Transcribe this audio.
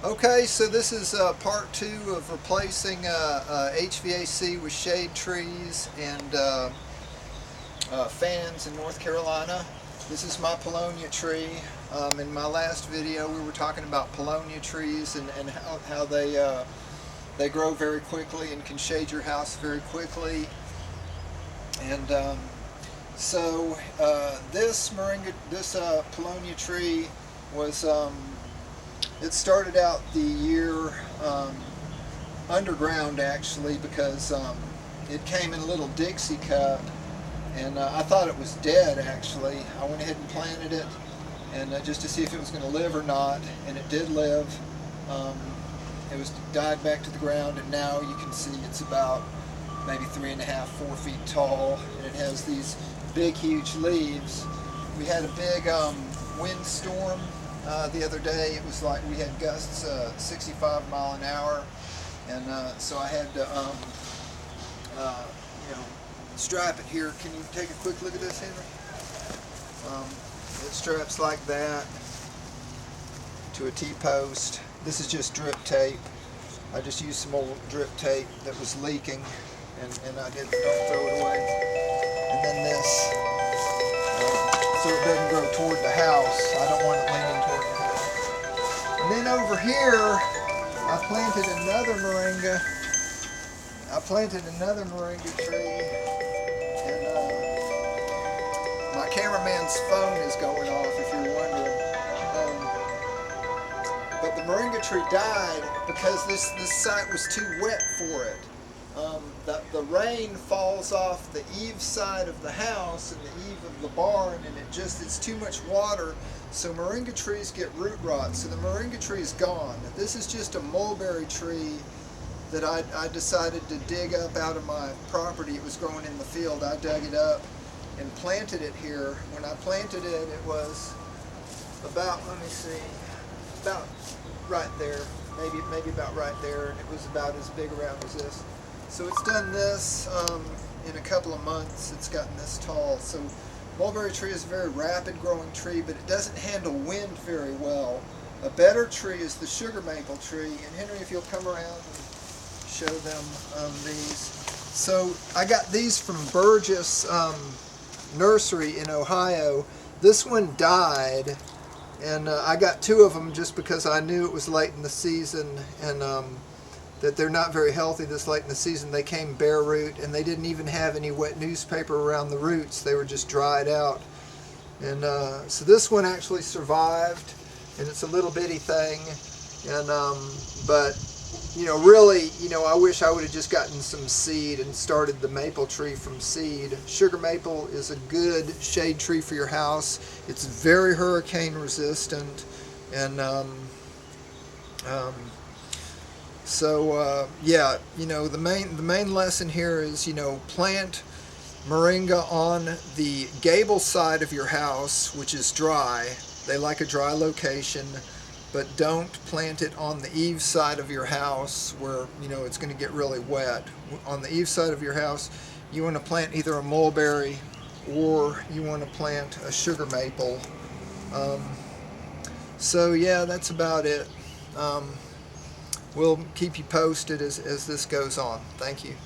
Okay, so this is part 2 of replacing HVAC with shade trees and fans in North Carolina. This is my paulownia tree. In my last video we were talking about paulownia trees and how they grow very quickly and can shade your house very quickly. And so this paulownia tree was it started out the year underground actually, because it came in a little dixie cup, and I thought it was dead actually. I went ahead and planted it, and just to see if it was going to live or not, and it did live. It was died back to the ground, and now you can see it's about maybe 3.5, 4 feet tall, and it has these big huge leaves. We had a big windstorm the other day. It was like we had gusts 65 mile an hour, and so I had to strap it here. Can you take a quick look at this, Henry? It straps like that to a T-post. This is just drip tape. I just used some old drip tape that was leaking, and I don't throw it away. And then this, so it doesn't grow toward the house. I don't want it leaning toward the house. And then over here, I planted another moringa. Tree, and my cameraman's phone is going off, if you're wondering. But the moringa tree died because this site was too wet for it. The rain falls off the eave side of the house and the eave of the barn, and it's too much water, so moringa trees get root rot, so the moringa tree is gone. This is just a mulberry tree that I decided to dig up out of my property. It was growing in the field. I dug it up and planted it here. When I planted it, it was about, let me see, about right there, maybe about right there, and it was about as big around as this. So it's done this in a couple of months. It's gotten this tall. So mulberry tree is a very rapid growing tree, but it doesn't handle wind very well. A better tree is the sugar maple tree. And Henry, if you'll come around and show them these. So I got these from Burgess Nursery in Ohio. This one died, and I got 2 of them just because I knew it was late in the season, and that they're not very healthy this late in the season. They came bare root, and they didn't even have any wet newspaper around the roots. They were just dried out. And so this one actually survived, and it's a little bitty thing. And but really, I wish I would have just gotten some seed and started the maple tree from seed. Sugar maple is a good shade tree for your house. It's very hurricane resistant, and so yeah, the main lesson here is, plant moringa on the gable side of your house, which is dry. They like a dry location, but don't plant it on the eave side of your house where it's going to get really wet. On the eave side of your house, you want to plant either a mulberry or you want to plant a sugar maple. So yeah, that's about it. We'll keep you posted as this goes on. Thank you.